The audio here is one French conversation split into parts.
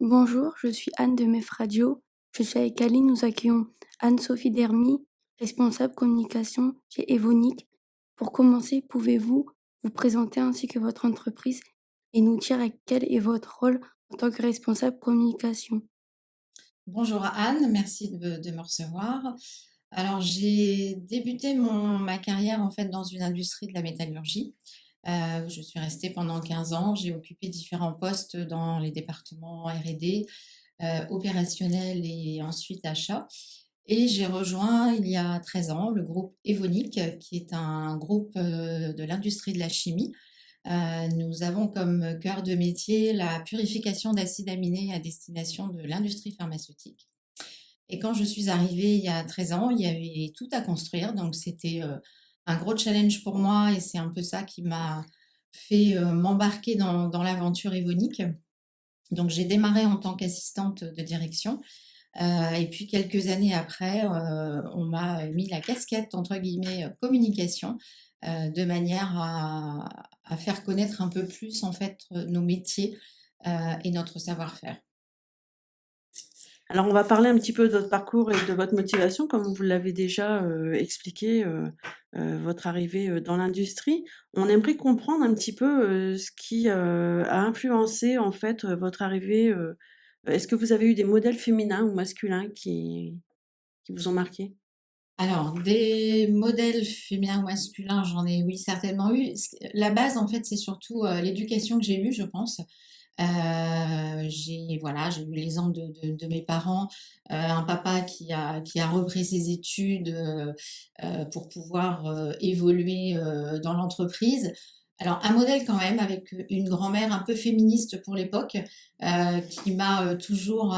Bonjour, je suis Anne de MEF Radio. Je suis avec Aline. Nous accueillons Anne-Sophie Dermy, responsable communication chez Evonik. Pour commencer, pouvez-vous vous présenter ainsi que votre entreprise et nous dire quel est votre rôle en tant que responsable communication? Bonjour Anne, merci de me recevoir. Alors j'ai débuté ma carrière en fait dans une industrie de la métallurgie. Où je suis restée pendant 15 ans. J'ai occupé différents postes dans les départements R&D, opérationnel et ensuite achat. Et j'ai rejoint il y a 13 ans le groupe Evonik, qui est un groupe de l'industrie de la chimie. Nous avons comme cœur de métier la purification d'acides aminés à destination de l'industrie pharmaceutique. Et quand je suis arrivée il y a 13 ans, il y avait tout à construire, donc c'était, un gros challenge pour moi et c'est un peu ça qui m'a fait, m'embarquer dans l'aventure Evonik. Donc j'ai démarré en tant qu'assistante de direction, et puis quelques années après, on m'a mis la «casquette» entre guillemets, communication, de manière à faire connaître un peu plus en fait, nos métiers, et notre savoir-faire. Alors, on va parler un petit peu de votre parcours et de votre motivation, comme vous l'avez déjà, expliqué, votre arrivée, dans l'industrie. On aimerait comprendre un petit peu, ce qui, a influencé, en fait, votre arrivée, est-ce que vous avez eu des modèles féminins ou masculins qui vous ont marqué? Alors, des modèles féminins ou masculins, j'en ai, oui, certainement eu. La base, en fait, c'est surtout l'éducation que j'ai eue, je pense. J'ai eu l'exemple de mes parents, un papa qui a repris ses études pour pouvoir évoluer dans l'entreprise. Alors, un modèle quand même avec une grand-mère un peu féministe pour l'époque, qui m'a toujours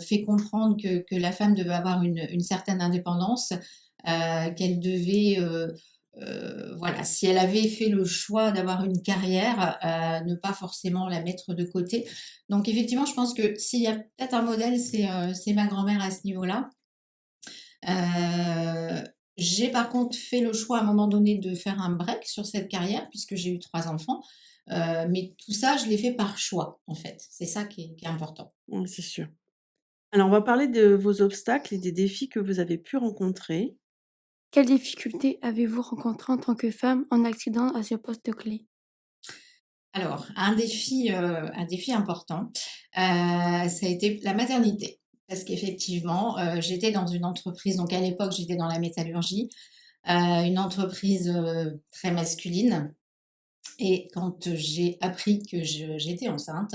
fait comprendre que la femme devait avoir une certaine indépendance, qu'elle devait, voilà, si elle avait fait le choix d'avoir une carrière, ne pas forcément la mettre de côté. Donc effectivement, je pense que s'il y a peut-être un modèle, c'est ma grand-mère à ce niveau-là. Heu, j'ai par contre fait le choix à un moment donné de faire un break sur cette carrière puisque j'ai eu 3 enfants, mais tout ça, je l'ai fait par choix, en fait. C'est ça qui est important. Ouais, c'est sûr. Alors, on va parler de vos obstacles et des défis que vous avez pu rencontrer. Quelles difficultés avez-vous rencontrées en tant que femme en accident à ce poste clé? Alors, un défi important, ça a été la maternité. Parce qu'effectivement, j'étais dans une entreprise donc à l'époque, j'étais dans la métallurgie, une entreprise, très masculine et quand j'ai appris que j'étais enceinte,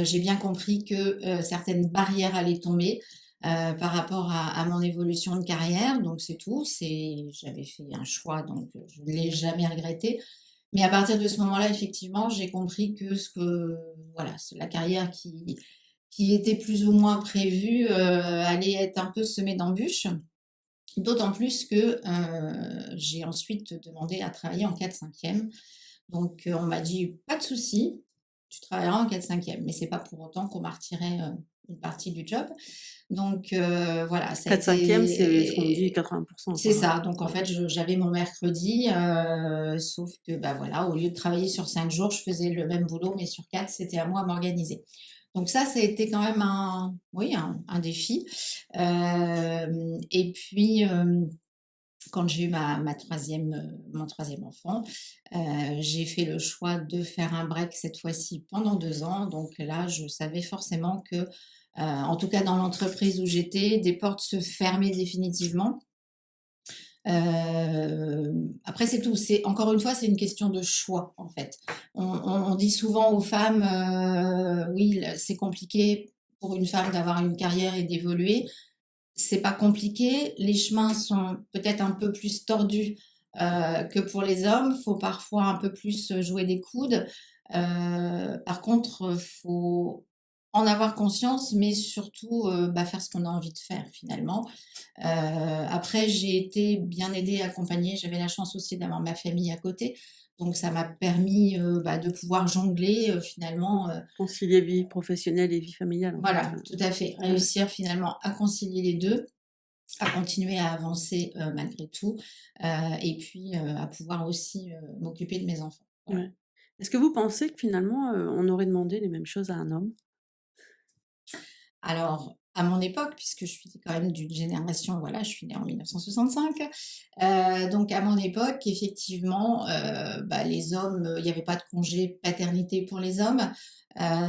j'ai bien compris que, certaines barrières allaient tomber, par rapport à mon évolution de carrière. Donc c'est tout, j'avais fait un choix donc, je ne l'ai jamais regretté. Mais à partir de ce moment-là, effectivement, j'ai compris que voilà, la carrière qui était plus ou moins prévue, allait être un peu semée d'embûches. D'autant plus que, j'ai ensuite demandé à travailler en 4/5. Donc, on m'a dit: «Pas de souci, tu travailleras en 4/5». Mais c'est pas pour autant qu'on m'a retiré, une partie du job. Donc, voilà, ça a 4/5, c'est ce qu'on dit été 80, c'est quoi, hein. ça. Donc en Ouais. fait, j'avais mon mercredi, sauf que, bah, voilà, au lieu de travailler sur 5 jours, je faisais le même boulot, mais sur 4. C'était à moi à m'organiser. Donc ça a été quand même un défi. Et puis, quand j'ai eu ma 3e, mon troisième enfant, j'ai fait le choix de faire un break cette fois-ci pendant 2 ans. Donc là, je savais forcément que, en tout cas dans l'entreprise où j'étais, des portes se fermaient définitivement. Après c'est tout, c'est encore une fois, c'est une question de choix, en fait. On dit souvent aux femmes, «Oui, c'est compliqué pour une femme d'avoir une carrière et d'évoluer». C'est pas compliqué, les chemins sont peut-être un peu plus tordus, que pour les hommes. Faut parfois un peu plus, jouer des coudes. Par contre, faut en avoir conscience, mais surtout, bah, faire ce qu'on a envie de faire finalement. Après j'ai été bien aidée, accompagnée. J'avais la chance aussi d'avoir ma famille à côté, donc ça m'a permis, bah, de pouvoir jongler, finalement, Concilier vie professionnelle et vie familiale, en fait, voilà, tout à fait. ouais. Réussir finalement à concilier les 2, à continuer à avancer, malgré tout, et puis, à pouvoir aussi, m'occuper de mes enfants. Voilà. Ouais. Est-ce que vous pensez que finalement, on aurait demandé les mêmes choses à un homme? Alors, à mon époque, puisque je suis quand même d'une génération, voilà, je suis née en 1965, donc à mon époque, effectivement, bah, les hommes, il n'y avait pas de congé paternité pour les hommes,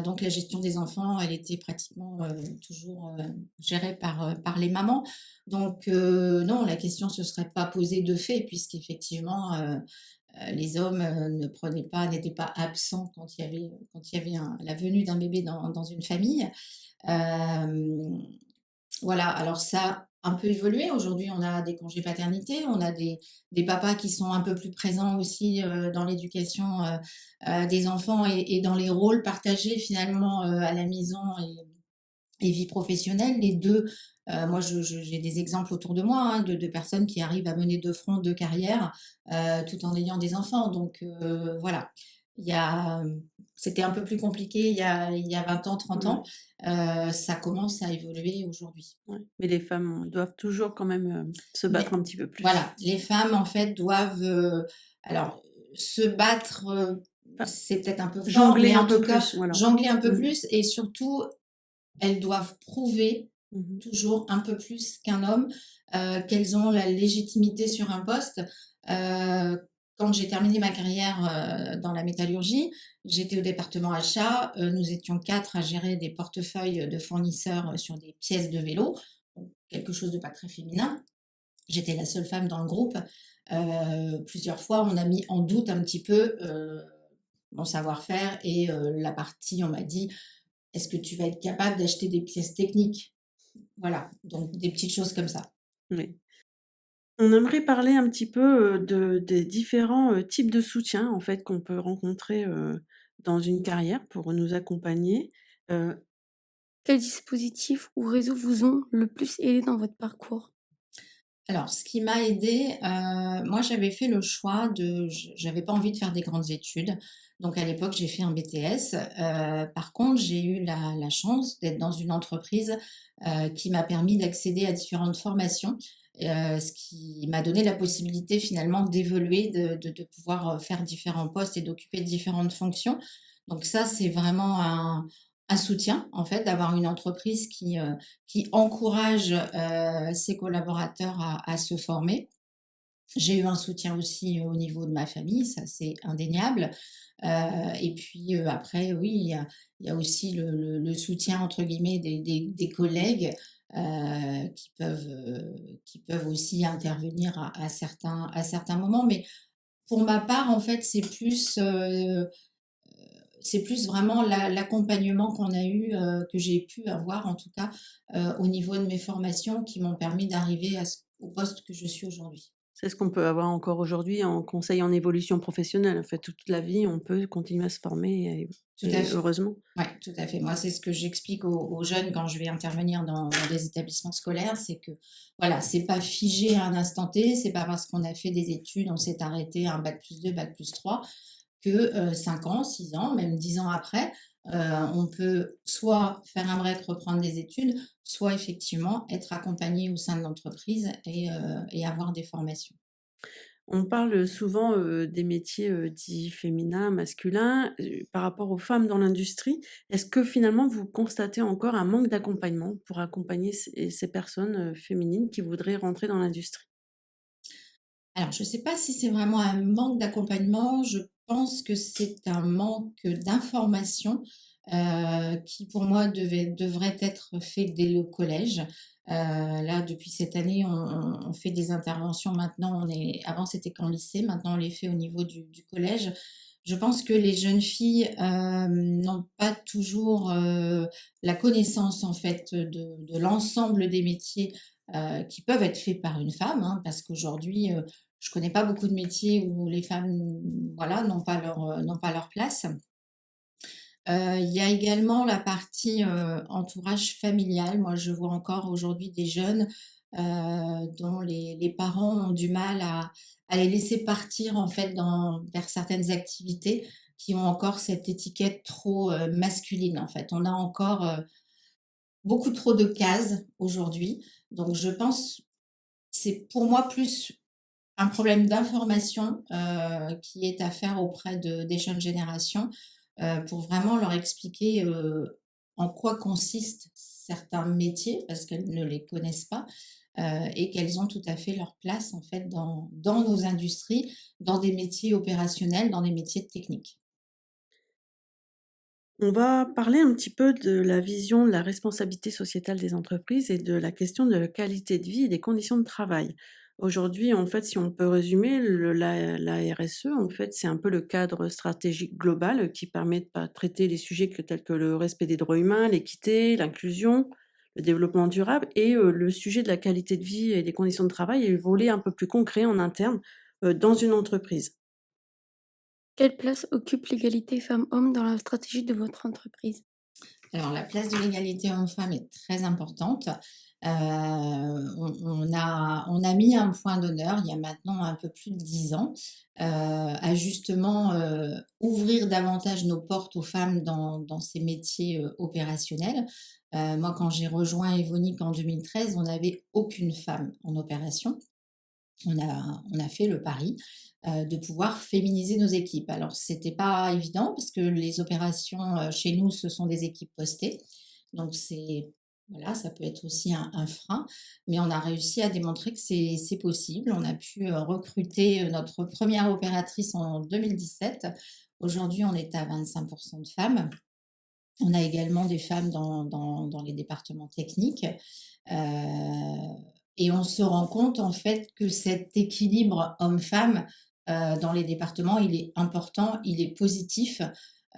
donc la gestion des enfants, elle était pratiquement, toujours, gérée par les mamans. Donc non, la question se serait pas posée de fait puisqu'effectivement, les hommes, n'étaient pas absents quand il y avait la venue d'un bébé dans une famille. Hem, voilà, alors ça a un peu évolué. Aujourd'hui, on a des congés paternité, on a des papas qui sont un peu plus présents aussi, dans l'éducation, des enfants et dans les rôles partagés finalement, à la maison et vie professionnelle. Les 2, moi j'ai des exemples autour de moi, hein, de personnes qui arrivent à mener de front 2 carrières, tout en ayant des enfants. Donc voilà. Il y a, c'était un peu plus compliqué il y a 20 ans, 30 Ouais, ans, ça commence à évoluer aujourd'hui. ouais. Mais les femmes doivent toujours quand même, se battre Mais un petit peu plus. voilà, les femmes en fait doivent, alors se battre, Enfin, c'est peut-être un peu fort, jongler mais un en peu tout cas plus, voilà. jongler un peu Mmh. plus et surtout elles doivent prouver Mmh. toujours un peu plus qu'un homme, qu'elles ont la légitimité sur un poste. Heu, Quand j'ai terminé ma carrière, dans la métallurgie, j'étais au département achat, nous étions 4 à gérer des portefeuilles de fournisseurs, sur des pièces de vélo, donc quelque chose de pas très féminin. J'étais la seule femme dans le groupe. Plusieurs fois, on a mis en doute un petit peu, mon savoir-faire et la partie on m'a dit: «Est-ce que tu vas être capable d'acheter des pièces techniques?» Voilà, donc des petites choses comme ça. Oui. On aimerait parler un petit peu, des différents, types de soutien, en fait, qu'on peut rencontrer, dans une carrière pour nous accompagner. Heu, Quels dispositifs ou réseaux vous ont le plus aidé dans votre parcours? Alors ce qui m'a aidée, moi j'avais fait le choix j'avais pas envie de faire des grandes études, donc à l'époque j'ai fait un BTS. Par contre j'ai eu la chance d'être dans une entreprise, qui m'a permis d'accéder à différentes formations, ce qui m'a donné la possibilité finalement d'évoluer, de pouvoir, faire différents postes et d'occuper différentes fonctions. Donc ça c'est vraiment un soutien en fait d'avoir une entreprise qui encourage, ses collaborateurs à se former. J'ai eu un soutien aussi au niveau de ma famille, ça c'est indéniable. Heu et puis, après oui, il y a aussi le «soutien» entre guillemets des collègues, qui peuvent aussi intervenir à certains moments. Mais pour ma part, en fait, c'est plus vraiment l'accompagnement qu'on a eu, que j'ai pu avoir en tout cas, au niveau de mes formations qui m'ont permis d'arriver au poste que je suis aujourd'hui. c'est ce qu'on peut avoir encore aujourd'hui en conseil en évolution professionnelle. En fait, toute la vie, on peut continuer à se former Tout à et fait. heureusement. Ouais, tout à fait. Moi, c'est ce que j'explique aux jeunes quand je vais intervenir dans des établissements scolaires, c'est que, voilà, c'est pas figé à un instant T, c'est pas parce qu'on a fait des études, on s'est arrêté à un bac+2, bac+3 que, 5 ans, 6 ans, même 10 ans après, on peut soit faire un break, reprendre des études, soit effectivement être accompagné au sein de l'entreprise et avoir des formations. On parle souvent, des métiers, dits féminins, masculins, par rapport aux femmes dans l'industrie. Est-ce que finalement vous constatez encore un manque d'accompagnement pour accompagner ces personnes, féminines qui voudraient rentrer dans l'industrie? Alors, je ne sais pas si c'est vraiment un manque d'accompagnement, je pense que c'est un manque d'information, qui pour moi devrait être fait dès le collège. Là, depuis cette année, on fait des interventions maintenant, avant c'était qu'en lycée, maintenant on les fait au niveau du collège. Je pense que les jeunes filles, n'ont pas toujours, la connaissance en fait de l'ensemble des métiers, qui peuvent être faits par une femme, hein, parce qu'aujourd'hui, je connais pas beaucoup de métiers où les femmes, voilà, n'ont pas leur place. Il y a également la partie, entourage familial. Moi, je vois encore aujourd'hui des jeunes, dont les parents ont du mal à les laisser partir, en fait, vers certaines activités qui ont encore cette étiquette trop, masculine, en fait. On a encore, beaucoup trop de cases aujourd'hui. Donc je pense, c'est pour moi plus un problème d'information, qui est à faire auprès des jeunes générations, pour vraiment leur expliquer, en quoi consiste certains métiers parce qu'elles ne les connaissent pas et qu'elles ont tout à fait leur place en fait dans nos industries, dans des métiers opérationnels, dans des métiers techniques. On va parler un petit peu de la vision de la responsabilité sociétale des entreprises et de la question de la qualité de vie et des conditions de travail. Aujourd'hui, en fait, si on peut résumer, la RSE, en fait, c'est un peu le cadre stratégique global qui permet de traiter les sujets tels que le respect des droits humains, l'équité, l'inclusion, le développement durable et le sujet de la qualité de vie et des conditions de travail est le volet un peu plus concret en interne dans une entreprise. Quelle place occupe l'égalité femmes-hommes dans la stratégie de votre entreprise? Alors, la place de l'égalité homme-femme est très importante. On a mis un point d'honneur, il y a maintenant un peu plus de 10 ans, à justement, ouvrir davantage nos portes aux femmes dans ces métiers, opérationnels. Moi, quand j'ai rejoint Evonik en 2013, on n'avait aucune femme en opération. On a fait le pari, de pouvoir féminiser nos équipes. Alors c'était pas évident parce que les opérations, chez nous, ce sont des équipes postées. Donc c'est voilà, ça peut être aussi un frein, mais on a réussi à démontrer que c'est possible. On a pu, recruter, notre première opératrice en 2017. Aujourd'hui, on est à 25 de femmes. On a également des femmes dans les départements techniques, et on se rend compte en fait que cet équilibre homme-femme, dans les départements, il est important, il est positif.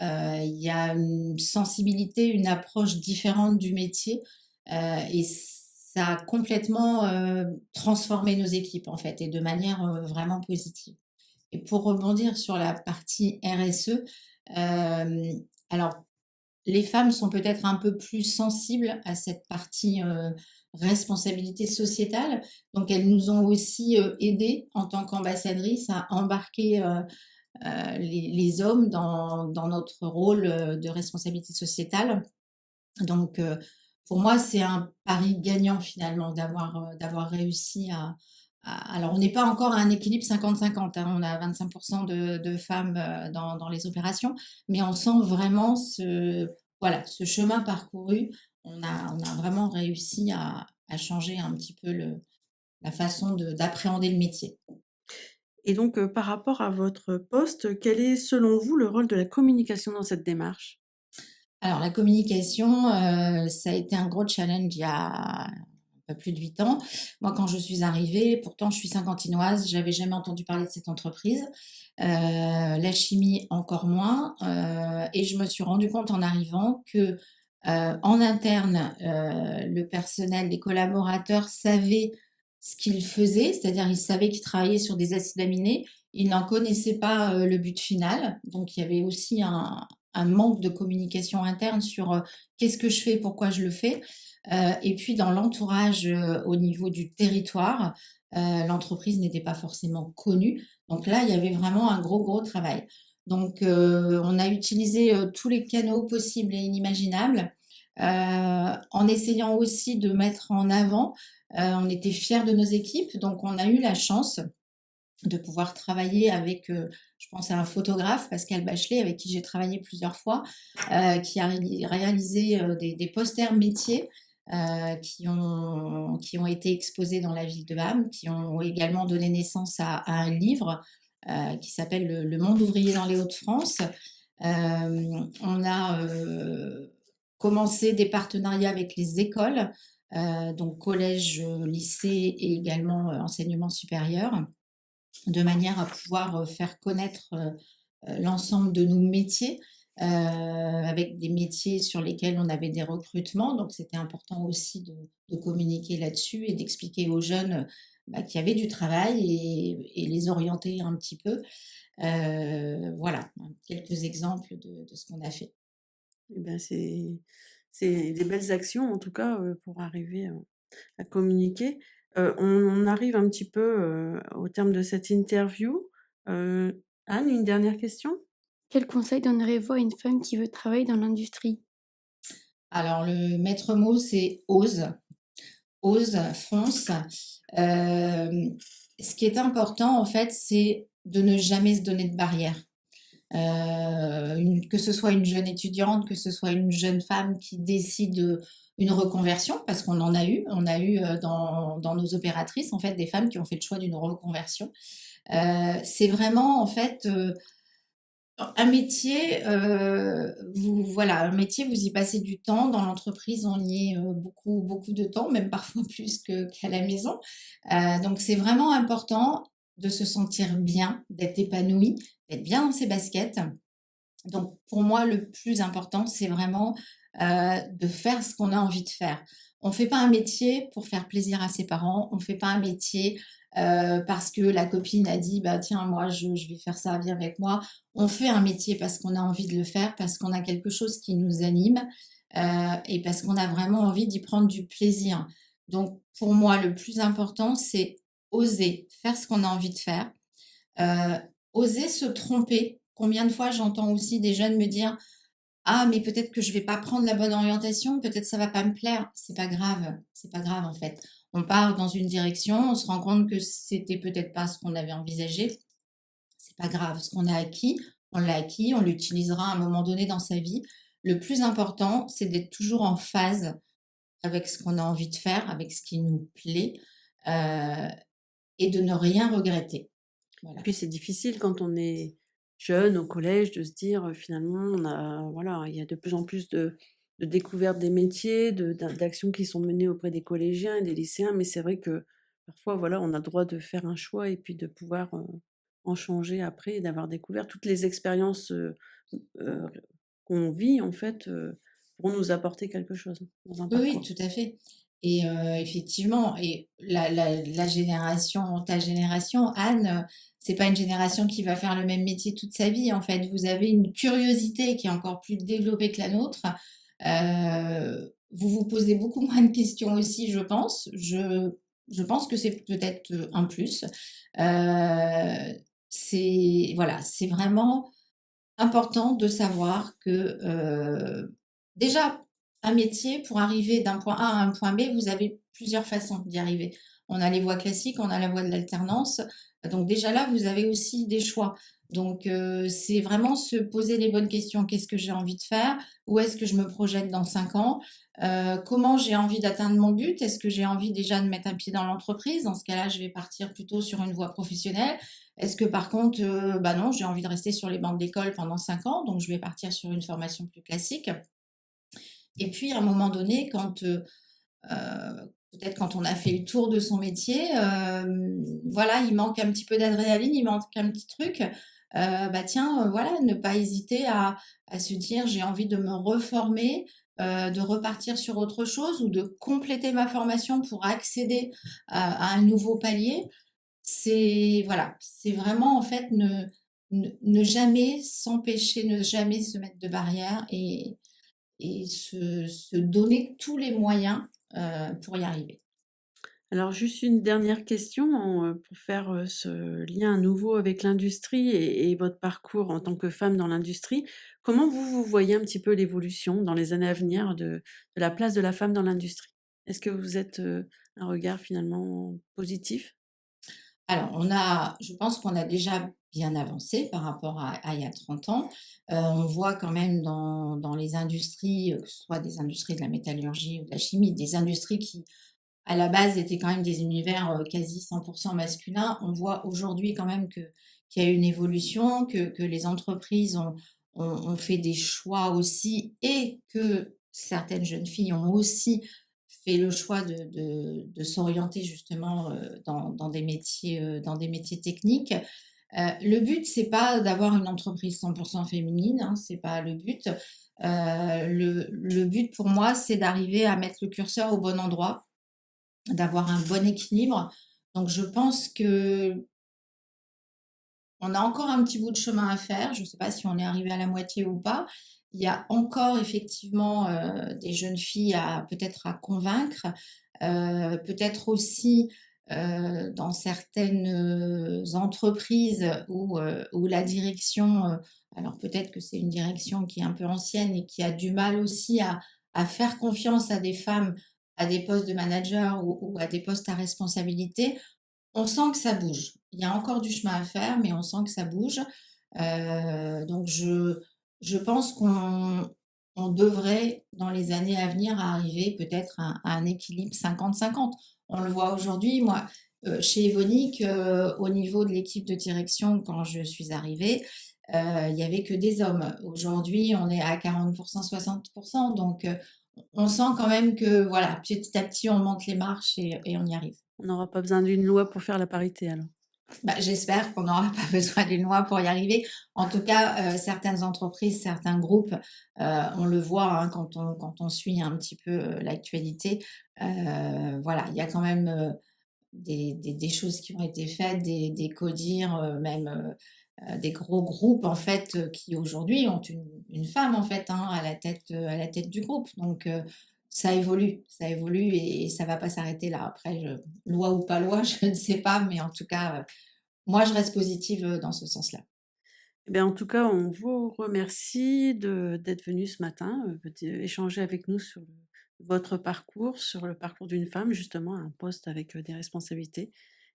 Il y a une sensibilité, une approche différente du métier, et ça a complètement, transformé nos équipes en fait et de manière, vraiment positive. Et pour rebondir sur la partie RSE, alors les femmes sont peut-être un peu plus sensibles à cette partie, responsabilité sociétale. Donc elles nous ont aussi, aidés en tant qu'ambassadrices à embarquer, les hommes dans notre rôle, de responsabilité sociétale. Donc pour moi, c'est un pari gagnant finalement d'avoir réussi alors on n'est pas encore à un équilibre 50-50, hein, on a 25 de femmes, dans les opérations, mais on sent vraiment voilà, ce chemin parcouru. On a vraiment réussi à changer un petit peu la façon d'appréhender le métier. Et donc, par rapport à votre poste, quel est selon vous le rôle de la communication dans cette démarche? Alors la communication, ça a été un gros challenge il y a un peu plus de 8 ans. Moi, quand je suis arrivée, pourtant je suis saint-quentinoise, j'avais jamais entendu parler de cette entreprise. La chimie encore moins, et je me suis rendu compte en arrivant que, en interne, le personnel, les collaborateurs savaient ce qu'ils faisaient, c'est-à-dire ils savaient qu'ils travaillaient sur des acides aminés. Ils n'en connaissaient pas, le but final. Donc il y avait aussi un manque de communication interne sur, qu'est-ce que je fais, pourquoi je le fais? Et puis dans l'entourage, au niveau du territoire, l'entreprise n'était pas forcément connue. Donc là, il y avait vraiment un gros, gros travail. Donc on a utilisé, tous les canaux possibles et inimaginables, en essayant aussi de mettre en avant, on était fiers de nos équipes, donc on a eu la chance de pouvoir travailler avec, je pense à un photographe, Pascal Bachelet, avec qui j'ai travaillé plusieurs fois, qui a réalisé, des posters métiers, qui ont été exposés dans la ville de Ham, qui ont également donné naissance à un livre, qui s'appelle «Le monde ouvrier dans les Hauts-de-France». On a, commencé des partenariats avec les écoles, donc collège, lycée et également, enseignement supérieur, de manière à pouvoir, faire connaître, l'ensemble de nos métiers, avec des métiers sur lesquels on avait des recrutements. Donc c'était important aussi de communiquer là-dessus et d'expliquer aux jeunes, bah, qu'il y avait du travail et les orienter un petit peu. Voilà, quelques exemples de ce qu'on a fait. Eh ben, c'est des belles actions en tout cas, pour arriver, à communiquer. On arrive un petit peu, au terme de cette interview. Anne, une dernière question? Quel conseil donneriez-vous à une femme qui veut travailler dans l'industrie? Alors le maître mot, c'est ose. Ose, fonce. Ce qui est important, en fait, c'est de ne jamais se donner de barrière. Que ce soit une jeune étudiante, que ce soit une jeune femme qui décide, une reconversion, parce qu'on en a eu. On a eu dans nos opératrices, en fait, des femmes qui ont fait le choix d'une reconversion. C'est vraiment, en fait, un métier, voilà, un métier, vous y passez du temps. Dans l'entreprise, on y est beaucoup, beaucoup de temps, même parfois plus qu'à la maison. Donc, c'est vraiment important de se sentir bien, d'être épanoui, d'être bien dans ses baskets. Donc, pour moi, le plus important, c'est vraiment de faire ce qu'on a envie de faire. On ne fait pas un métier pour faire plaisir à ses parents. On ne fait pas un métier parce que la copine a dit, bah tiens, moi, je vais faire ça, viens avec moi. On fait un métier parce qu'on a envie de le faire, parce qu'on a quelque chose qui nous anime et parce qu'on a vraiment envie d'y prendre du plaisir. Donc, pour moi, le plus important, c'est oser faire ce qu'on a envie de faire. Heu, Oser se tromper. Combien de fois j'entends aussi des jeunes me dire: «Ah mais peut-être que je vais pas prendre la bonne orientation, peut-être ça va pas me plaire». C'est pas grave en fait. On part dans une direction, on se rend compte que c'était peut-être pas ce qu'on avait envisagé. C'est pas grave, ce qu'on a acquis, on l'a acquis, on l'utilisera à un moment donné dans sa vie. Le plus important, c'est d'être toujours en phase avec ce qu'on a envie de faire, avec ce qui nous plaît, heu et de ne rien regretter. Et Voilà. puis c'est difficile quand on est jeune au collège de se dire, finalement on a voilà, il y a de plus en plus de découvertes des métiers, d'actions qui sont menées auprès des collégiens et des lycéens, mais c'est vrai que parfois voilà, on a le droit de faire un choix et puis de pouvoir, en changer après et d'avoir découvert toutes les expériences, heu, qu'on vit en fait, pourront nous apporter quelque chose dans un Oui, oui, parcours. tout à fait et effectivement et la génération ta génération, Anne, c'est pas une génération qui va faire le même métier toute sa vie, en fait. Vous avez une curiosité qui est encore plus développée que la nôtre. Vous vous posez beaucoup moins de questions aussi, je pense. Je pense que c'est peut-être, un plus. C'est voilà, c'est vraiment important de savoir que, déjà, un métier, pour arriver d'un point A à un point B, vous avez plusieurs façons d'y arriver. On a les voies classiques, on a la voie de l'alternance. Donc déjà là, vous avez aussi des choix. Donc c'est vraiment se poser les bonnes questions. Qu'est-ce que j'ai envie de faire? Où est-ce que je me projette dans 5 ans? Comment j'ai envie d'atteindre mon but? Est-ce que j'ai envie déjà de mettre un pied dans l'entreprise? Dans ce cas-là, je vais partir plutôt sur une voie professionnelle. Est-ce que par contre, bah non, j'ai envie de rester sur les bancs d'école pendant 5 ans, donc je vais partir sur une formation plus classique. Et puis à un moment donné, quand, peut-être quand on a fait le tour de son métier, voilà, il manque un petit peu d'adrénaline, il manque un petit truc, bah tiens, voilà, ne pas hésiter à se dire: «J'ai envie de me reformer, de repartir sur autre chose ou de compléter ma formation pour accéder à un nouveau palier». C'est voilà, c'est vraiment en fait ne jamais s'empêcher, ne jamais se mettre de barrière et se donner tous les moyens, pour y arriver. Alors juste une dernière question, pour faire, ce lien à nouveau avec l'industrie et votre parcours en tant que femme dans l'industrie. Comment vous voyez un petit peu l'évolution dans les années à venir de la place de la femme dans l'industrie? Est-ce que vous êtes, un regard finalement positif? Alors je pense qu'on a déjà bien avancé par rapport à il y a 30 ans. On voit quand même dans les industries, que ce soit des industries de la métallurgie ou de la chimie, des industries qui, à la base, étaient quand même des univers, quasi 100 masculins. On voit aujourd'hui quand même qu'il y a une évolution, que les entreprises ont fait des choix aussi et que certaines jeunes filles ont aussi fait le choix de s'orienter justement, dans des métiers techniques. Le but, c'est pas d'avoir une entreprise 100 féminine, hein, c'est pas le but. Le but pour moi, c'est d'arriver à mettre le curseur au bon endroit, d'avoir un bon équilibre. Donc je pense qu'on a encore un petit bout de chemin à faire. Je ne sais pas si on est arrivé à la moitié ou pas. Il y a encore effectivement, des jeunes filles à peut-être à convaincre, peut-être aussi, dans certaines, entreprises où la direction, alors peut-être que c'est une direction qui est un peu ancienne et qui a du mal aussi à faire confiance à des femmes à des postes de manager ou à des postes à responsabilité. On sent que ça bouge. Il y a encore du chemin à faire, mais on sent que ça bouge. Donc je pense qu'on on devrait, dans les années à venir, arriver peut-être à un équilibre 50-50. On le voit aujourd'hui, moi, chez Evonik, au niveau de l'équipe de direction, quand je suis arrivée, il y avait que des hommes. Aujourd'hui, on est à 40%, 60%. Donc, on sent quand même que, voilà, petit à petit, on monte les marches et on y arrive. On n'aura pas besoin d'une loi pour faire la parité alors? Bah, j'espère qu'on n'aura pas besoin d'une loi pour y arriver. En tout cas, certaines entreprises, certains groupes, on le voit, hein, quand on suit un petit peu, l'actualité, voilà, il y a quand même, des choses qui ont été faites, des CODIR, même, des gros groupes en fait, qui aujourd'hui ont une femme en fait, hein, à la tête du groupe. Donc, ça évolue et ça va pas s'arrêter là. Après loi ou pas loi, je ne sais pas, mais en tout cas, moi je reste positive, dans ce sens-là. Eh bien, en tout cas, on vous remercie d'être venu ce matin, échanger avec nous sur votre parcours, sur le parcours d'une femme, justement, à un poste avec des responsabilités.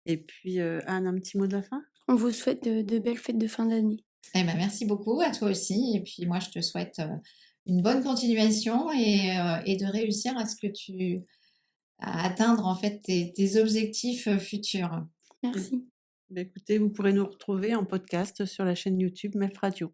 Et puis, Anne, un petit mot de la fin? On vous souhaite de belles fêtes de fin d'année. Eh ben, merci beaucoup, à toi aussi et puis moi je te souhaite, une bonne continuation et de réussir à ce que tu à atteindre en fait tes objectifs, futurs. Merci. Bah, écoutez, vous pourrez nous retrouver en podcast sur la chaîne YouTube MEF Radio.